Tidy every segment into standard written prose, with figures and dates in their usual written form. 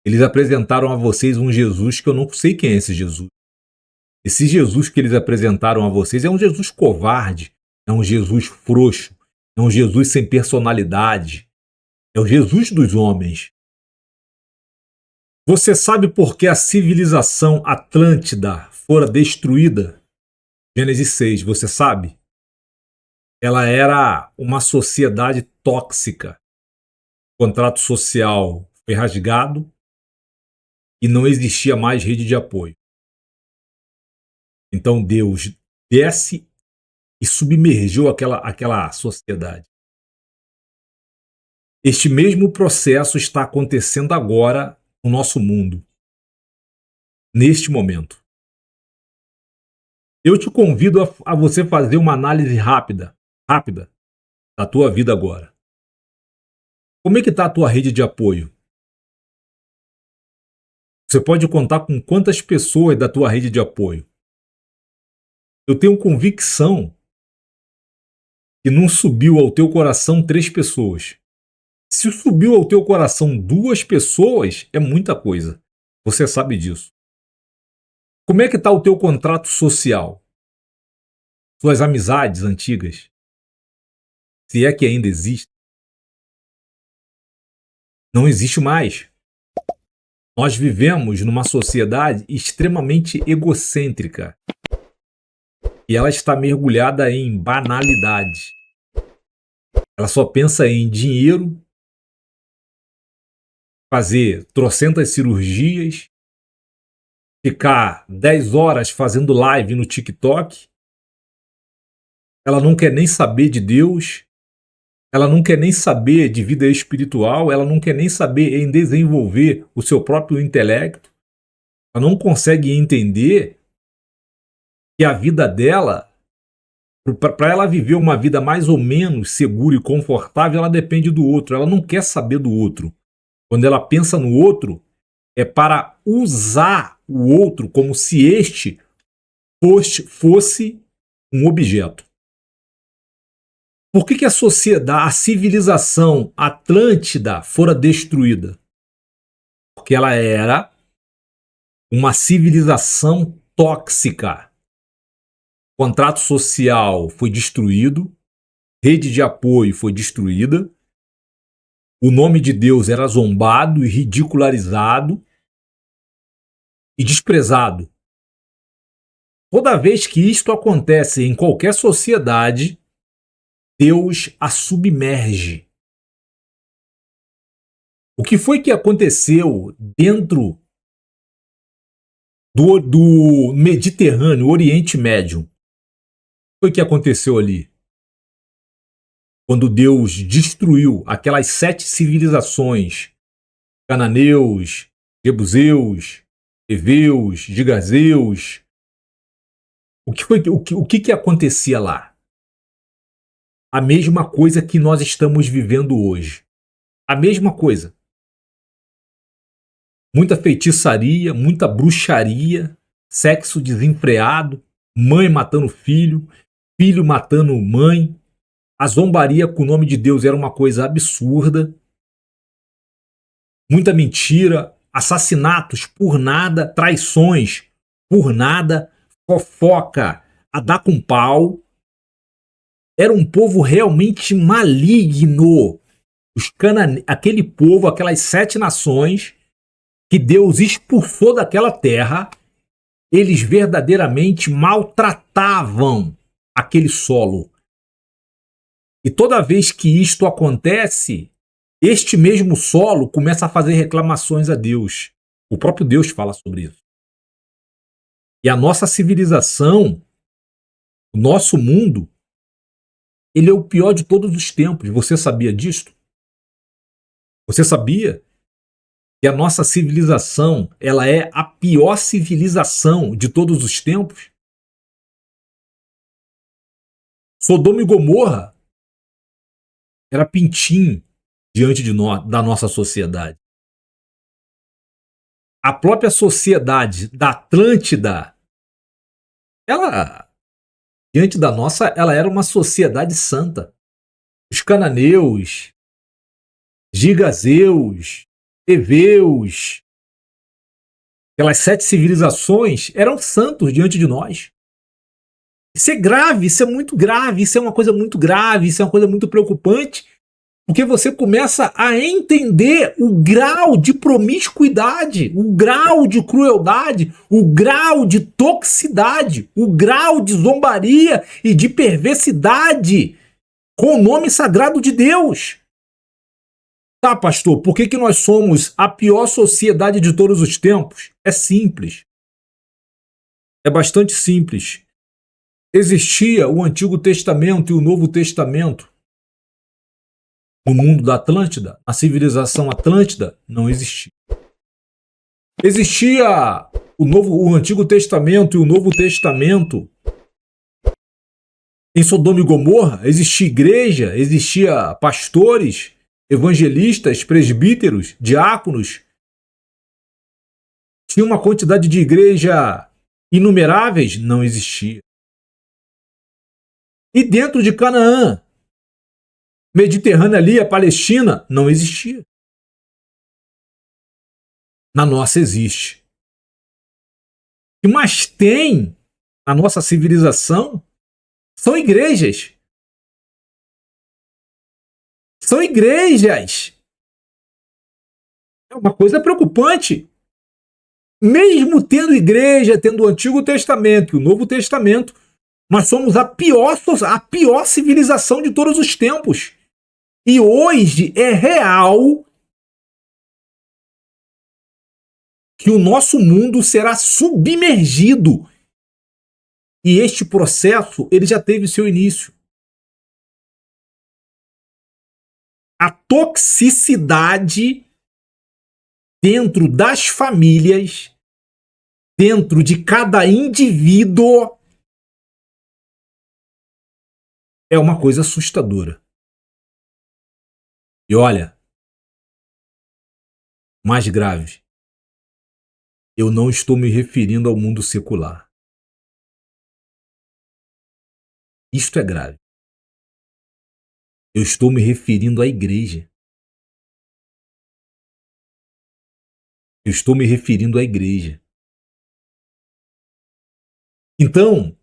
Eles apresentaram a vocês um Jesus que eu não sei quem é esse Jesus. Esse Jesus que eles apresentaram a vocês é um Jesus covarde, é um Jesus frouxo, é um Jesus sem personalidade, é o Jesus dos homens. Você sabe por que a civilização Atlântida fora destruída? Gênesis 6, você sabe? Ela era uma sociedade tóxica. O contrato social foi rasgado e não existia mais rede de apoio. Então Deus desce e submergiu aquela sociedade. Este mesmo processo está acontecendo agora no nosso mundo, neste momento. Eu te convido a você fazer uma análise rápida da tua vida agora. Como é que está a tua rede de apoio? Você pode contar com quantas pessoas da tua rede de apoio? Eu tenho convicção que não subiu ao teu coração 3 pessoas. Se subiu ao teu coração 2 pessoas, é muita coisa. Você sabe disso. Como é que está o teu contrato social? Suas amizades antigas? Se é que ainda existe? Não existe mais. Nós vivemos numa sociedade extremamente egocêntrica. E ela está mergulhada em banalidade. Ela só pensa em dinheiro, fazer trocentas cirurgias, ficar 10 horas fazendo live no TikTok. Ela não quer nem saber de Deus. Ela não quer nem saber de vida espiritual. Ela não quer nem saber em desenvolver o seu próprio intelecto. Ela não consegue entender que a vida dela, para ela viver uma vida mais ou menos segura e confortável, ela depende do outro. Ela não quer saber do outro. Quando ela pensa no outro, é para usar o outro como se este fosse um objeto. Por que a sociedade, a civilização Atlântida fora destruída? Porque ela era uma civilização tóxica. O contrato social foi destruído, rede de apoio foi destruída, o nome de Deus era zombado e ridicularizado e desprezado. Toda vez que isto acontece em qualquer sociedade, Deus a submerge. O que foi que aconteceu dentro do Mediterrâneo, Oriente Médio? O que foi que aconteceu ali? Quando Deus destruiu aquelas 7 civilizações, cananeus, jebuseus, heveus, gigazeus, o que acontecia lá? A mesma coisa que nós estamos vivendo hoje. A mesma coisa. Muita feitiçaria, muita bruxaria, sexo desenfreado, mãe matando filho, filho matando mãe. A zombaria com o nome de Deus era uma coisa absurda. Muita mentira, assassinatos por nada, traições por nada, fofoca a dar com pau. Era um povo realmente maligno. Aquele povo, aquelas 7 nações que Deus expulsou daquela terra, eles verdadeiramente maltratavam aquele solo. E toda vez que isto acontece, este mesmo solo começa a fazer reclamações a Deus. O próprio Deus fala sobre isso. E a nossa civilização, o nosso mundo, ele é o pior de todos os tempos. Você sabia disto? Você sabia que a nossa civilização, ela é a pior civilização de todos os tempos? Sodoma e Gomorra era pintinho diante da nossa sociedade. A própria sociedade da Atlântida, ela, diante da nossa, ela era uma sociedade santa. Os cananeus, gigazeus, heveus, Aquelas 7 civilizações eram santos diante de nós. Isso é grave, isso é muito grave, isso é uma coisa muito grave, isso é uma coisa muito preocupante, porque você começa a entender o grau de promiscuidade, o grau de crueldade, o grau de toxicidade, o grau de zombaria e de perversidade com o nome sagrado de Deus. Tá, pastor, por que nós somos a pior sociedade de todos os tempos? É simples. É bastante simples. Existia o Antigo Testamento e o Novo Testamento no mundo da Atlântida. A civilização Atlântida não existia. Existia o Antigo Testamento e o Novo Testamento em Sodoma e Gomorra. Existia igreja, existia pastores, evangelistas, presbíteros, diáconos. Tinha uma quantidade de igreja inumeráveis? Não existia. E dentro de Canaã, Mediterrânea ali, a Palestina, não existia. Na nossa existe. O que mais tem na nossa civilização são igrejas. São igrejas. É uma coisa preocupante. Mesmo tendo igreja, tendo o Antigo Testamento e o Novo Testamento, nós somos a pior civilização de todos os tempos. E hoje é real que o nosso mundo será submergido. E este processo, ele já teve seu início. A toxicidade dentro das famílias, dentro de cada indivíduo, é uma coisa assustadora. E olha, mais grave, eu não estou me referindo ao mundo secular. Isto é grave. Eu estou me referindo à igreja. Eu estou me referindo à igreja. Então,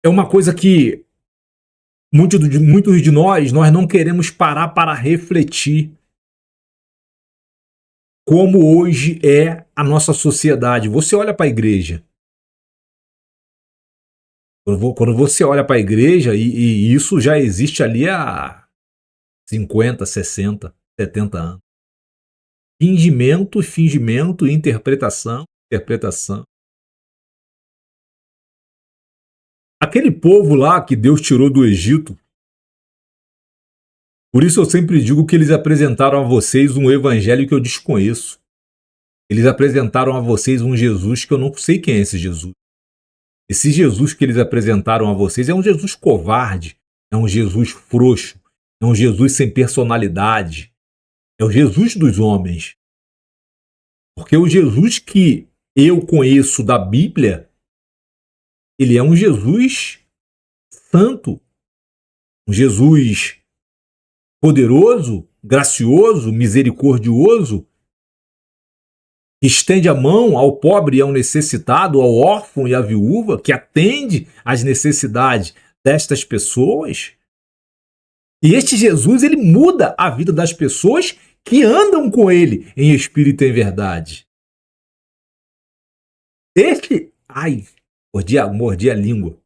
é uma coisa que muitos de nós não queremos parar para refletir como hoje é a nossa sociedade. Você olha para a igreja. Quando você olha para a igreja, e isso já existe ali há 50, 60, 70 anos. Fingimento, interpretação. Aquele povo lá que Deus tirou do Egito, por isso eu sempre digo que eles apresentaram a vocês um evangelho que eu desconheço. Eles apresentaram a vocês um Jesus que eu não sei quem é esse Jesus. Esse Jesus que eles apresentaram a vocês é um Jesus covarde, é um Jesus frouxo, é um Jesus sem personalidade, é o Jesus dos homens. Porque o Jesus que eu conheço da Bíblia, ele é um Jesus santo, um Jesus poderoso, gracioso, misericordioso, que estende a mão ao pobre e ao necessitado, ao órfão e à viúva, que atende às necessidades destas pessoas. E este Jesus, ele muda a vida das pessoas que andam com ele em espírito e em verdade. Mordi a língua.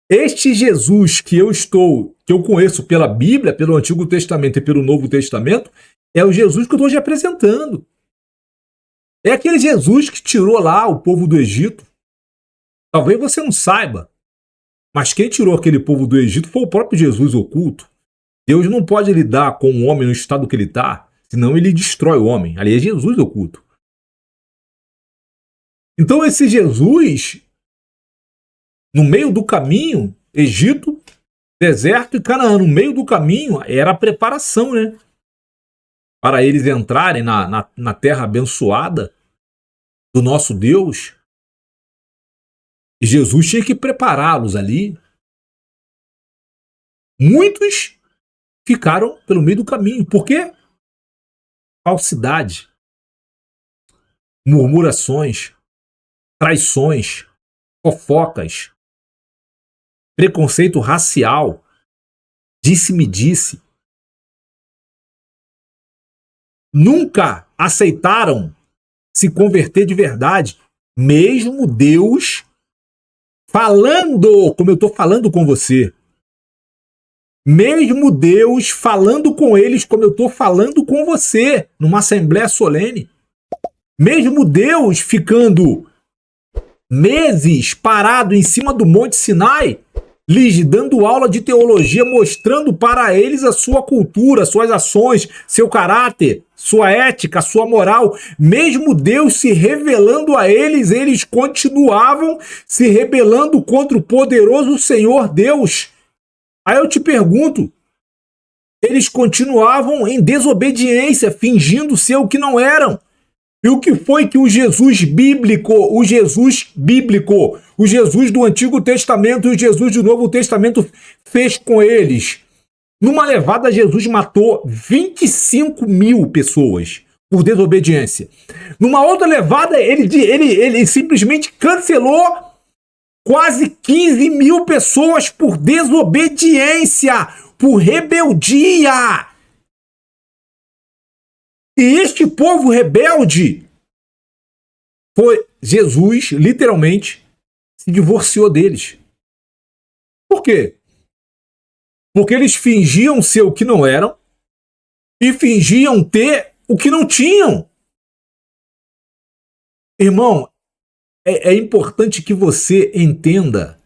Este Jesus que eu conheço pela Bíblia, pelo Antigo Testamento e pelo Novo Testamento, é o Jesus que eu estou te apresentando. É aquele Jesus que tirou lá o povo do Egito. Talvez você não saiba, mas quem tirou aquele povo do Egito foi o próprio Jesus oculto. Deus não pode lidar com o homem no estado que ele está, senão ele destrói o homem. Ali é Jesus oculto. Então esse Jesus, no meio do caminho, Egito, deserto e Canaã, no meio do caminho, era a preparação, né? Para eles entrarem na terra abençoada do nosso Deus. E Jesus tinha que prepará-los ali. Muitos ficaram pelo meio do caminho. Por quê? Falsidade. murmurações, traições, fofocas, preconceito racial, disse-me-disse. Nunca aceitaram se converter de verdade, mesmo Deus falando, como eu estou falando com você. Mesmo Deus falando com eles como eu estou falando com você, numa assembleia solene. Mesmo Deus ficando meses parado em cima do Monte Sinai, lhes dando aula de teologia, mostrando para eles a sua cultura, suas ações, seu caráter, sua ética, sua moral. Mesmo Deus se revelando a eles, eles continuavam se rebelando contra o poderoso Senhor Deus. Aí eu te pergunto, eles continuavam em desobediência, fingindo ser o que não eram. E o que foi que o Jesus bíblico, o Jesus do Antigo Testamento e o Jesus do Novo Testamento fez com eles? Numa levada, Jesus matou 25 mil pessoas por desobediência. Numa outra levada, ele simplesmente cancelou quase 15 mil pessoas por desobediência, por rebeldia. E este povo rebelde foi Jesus, literalmente, se divorciou deles. Por quê? Porque eles fingiam ser o que não eram e fingiam ter o que não tinham. Irmão, é importante que você entenda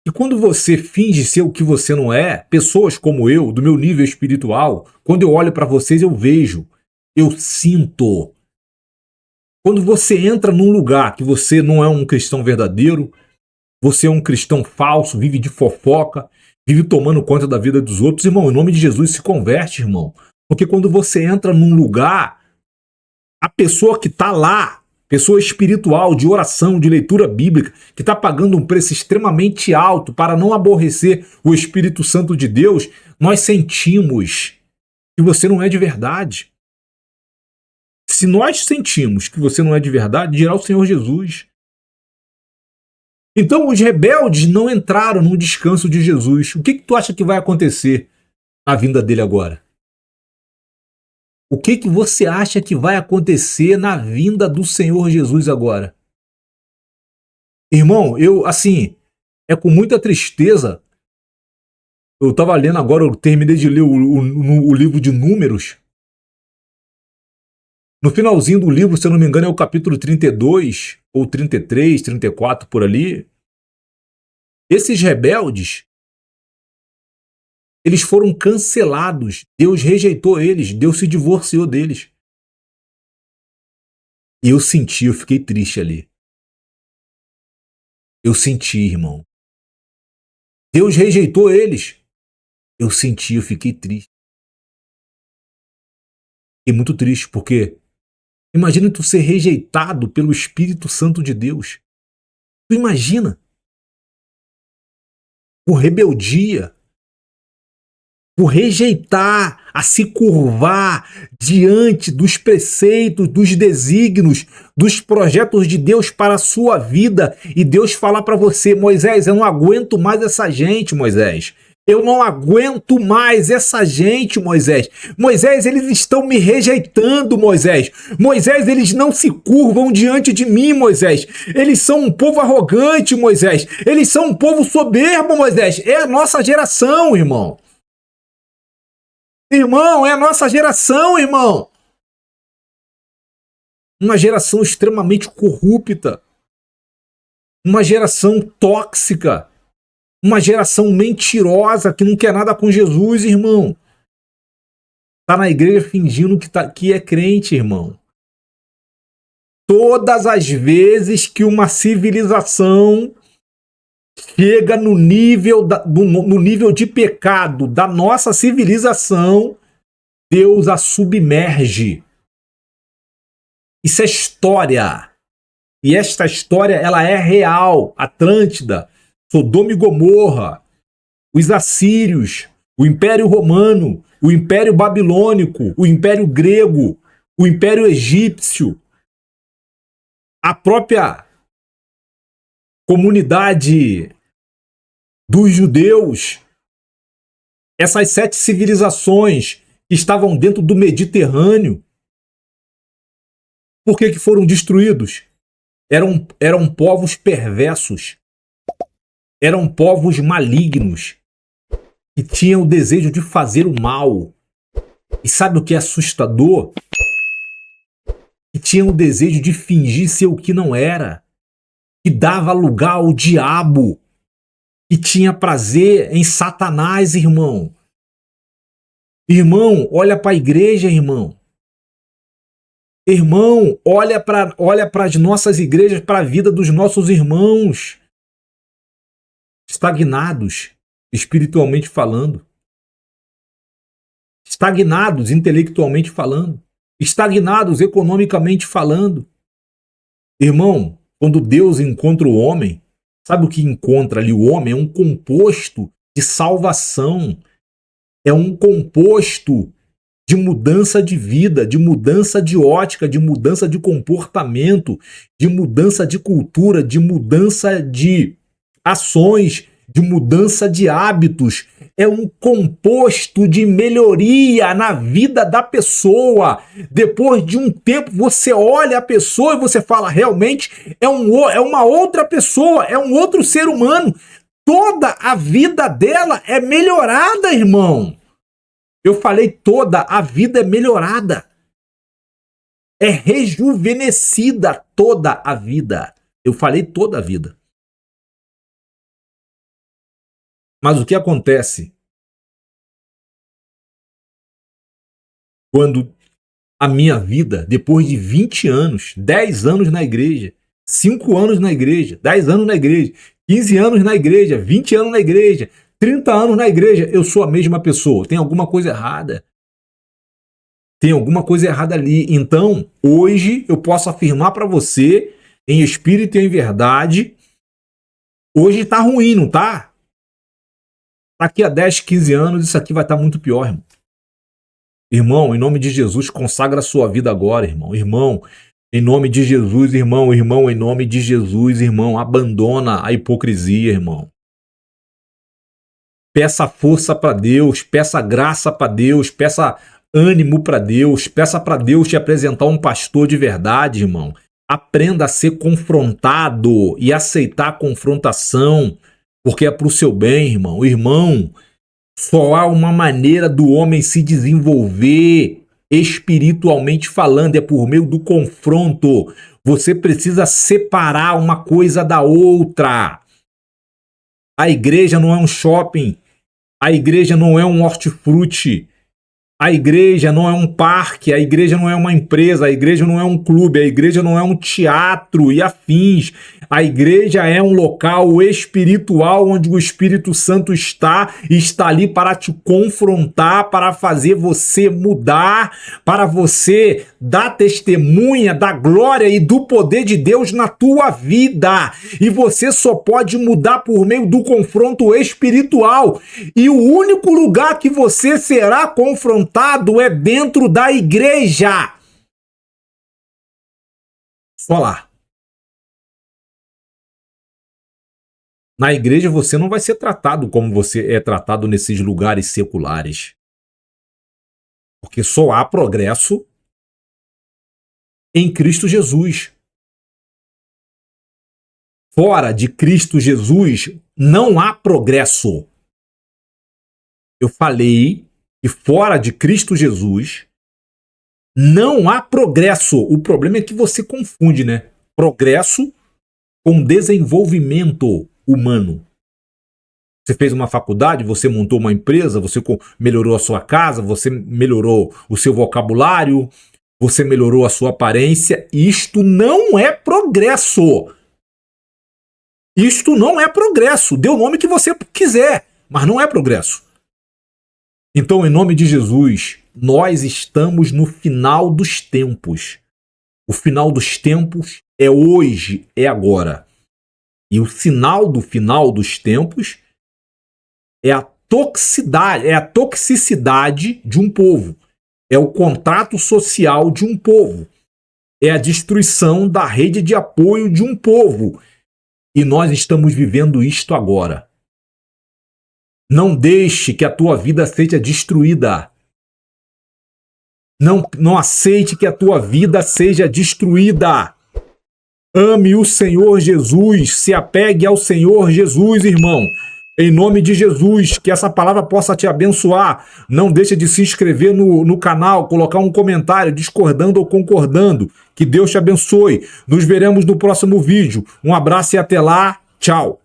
que quando você finge ser o que você não é, pessoas como eu, do meu nível espiritual, quando eu olho para vocês, eu vejo, eu sinto. Quando você entra num lugar que você não é um cristão verdadeiro, você é um cristão falso, vive de fofoca, vive tomando conta da vida dos outros, irmão, em nome de Jesus, se converte, irmão. Porque quando você entra num lugar, a pessoa que está lá, pessoa espiritual, de oração, de leitura bíblica, que está pagando um preço extremamente alto para não aborrecer o Espírito Santo de Deus, nós sentimos que você não é de verdade. Se nós sentimos que você não é de verdade, dirá o Senhor Jesus. Então os rebeldes não entraram no descanso de Jesus. O que tu acha que vai acontecer na vinda dele agora? O que você acha que vai acontecer na vinda do Senhor Jesus agora? Irmão, é com muita tristeza. Eu estava lendo agora, eu terminei de ler o livro de Números. No finalzinho do livro, se eu não me engano, é o capítulo 32, ou 33, 34, por ali. Esses rebeldes, eles foram cancelados. Deus rejeitou eles, Deus se divorciou deles. E eu fiquei triste ali. Eu senti, irmão. Deus rejeitou eles. Eu fiquei triste. Fiquei muito triste, porque imagina tu ser rejeitado pelo Espírito Santo de Deus. Tu imagina? Por rebeldia, por rejeitar, a se curvar diante dos preceitos, dos desígnios, dos projetos de Deus para a sua vida, e Deus falar para você: Moisés, eu não aguento mais essa gente, Moisés. Eu não aguento mais essa gente, Moisés. Moisés, eles estão me rejeitando, Moisés. Moisés, eles não se curvam diante de mim, Moisés. Eles são um povo arrogante, Moisés. Eles são um povo soberbo, Moisés. É a nossa geração, irmão. Irmão, é a nossa geração, irmão. Uma geração extremamente corrupta. Uma geração tóxica. Uma geração mentirosa que não quer nada com Jesus, irmão. Tá na igreja fingindo que é crente, irmão. Todas as vezes que uma civilização chega no nível de pecado da nossa civilização, Deus a submerge. Isso é história. E esta história, ela é real. Atlântida, Sodoma e Gomorra, os assírios, o Império Romano, o Império Babilônico, o Império Grego, o Império Egípcio, a própria comunidade dos judeus, essas 7 civilizações que estavam dentro do Mediterrâneo, por que foram destruídos? Eram povos perversos, eram povos malignos, que tinham o desejo de fazer o mal. E sabe o que é assustador? Que tinham o desejo de fingir ser o que não era, que dava lugar ao diabo, que tinha prazer em Satanás, irmão. Irmão, olha para a igreja, irmão. Irmão, olha para as nossas igrejas, para a vida dos nossos irmãos. Estagnados, espiritualmente falando. Estagnados intelectualmente falando. Estagnados economicamente falando. Irmão, quando Deus encontra o homem, sabe o que encontra ali o homem? É um composto de salvação. É um composto de mudança de vida, de mudança de ótica, de mudança de comportamento, de mudança de cultura, de mudança de ações, de mudança de hábitos. É um composto de melhoria na vida da pessoa. Depois de um tempo, você olha a pessoa e você fala, realmente é uma outra pessoa, é um outro ser humano. Toda a vida dela é melhorada, irmão. Eu falei toda a vida é melhorada. É rejuvenescida toda a vida. Eu falei toda a vida. Mas o que acontece quando a minha vida, depois de 20 anos, 10 anos na igreja, 5 anos na igreja, 10 anos na igreja, 15 anos na igreja, 20 anos na igreja, 30 anos na igreja, eu sou a mesma pessoa. Tem alguma coisa errada. Tem alguma coisa errada ali. Então, hoje, eu posso afirmar para você, em espírito e em verdade, hoje tá ruim, não tá? Daqui a 10, 15 anos, isso aqui vai estar muito pior, irmão. Irmão, em nome de Jesus, consagra a sua vida agora, irmão. Irmão, em nome de Jesus, irmão, em nome de Jesus, irmão, abandona a hipocrisia, irmão. Peça força para Deus, peça graça para Deus, peça ânimo para Deus, peça para Deus te apresentar um pastor de verdade, irmão. Aprenda a ser confrontado e aceitar a confrontação, porque é para o seu bem, irmão. Irmão, só há uma maneira do homem se desenvolver espiritualmente falando, é por meio do confronto. Você precisa separar uma coisa da outra. A igreja não é um shopping. A igreja não é um hortifruti. A igreja não é um parque, a igreja não é uma empresa, a igreja não é um clube, a igreja não é um teatro e afins. A igreja é um local espiritual onde o Espírito Santo está e está ali para te confrontar, para fazer você mudar, para você dar testemunha da glória e do poder de Deus na tua vida. E você só pode mudar por meio do confronto espiritual. E o único lugar que você será confrontado é dentro da igreja. Só lá. Na igreja você não vai ser tratado como você é tratado nesses lugares seculares. Porque só há progresso em Cristo Jesus. Fora de Cristo Jesus não há progresso. Eu falei que fora de Cristo Jesus não há progresso. O problema é que você confunde, né? Progresso com desenvolvimento humano. Você fez uma faculdade, você montou uma empresa, você melhorou a sua casa, você melhorou o seu vocabulário, você melhorou a sua aparência. Isto não é progresso. Isto não é progresso. Dê o nome que você quiser, mas não é progresso. Então, em nome de Jesus, nós estamos no final dos tempos. O final dos tempos é hoje, é agora. E o sinal do final dos tempos é a toxicidade de um povo. É o contrato social de um povo. é a destruição da rede de apoio de um povo. E nós estamos vivendo isto agora. Não deixe que a tua vida seja destruída. Não aceite que a tua vida seja destruída. Ame o Senhor Jesus, se apegue ao Senhor Jesus, irmão. Em nome de Jesus, que essa palavra possa te abençoar. Não deixe de se inscrever no canal, colocar um comentário discordando ou concordando. Que Deus te abençoe. Nos veremos no próximo vídeo. Um abraço e até lá. Tchau.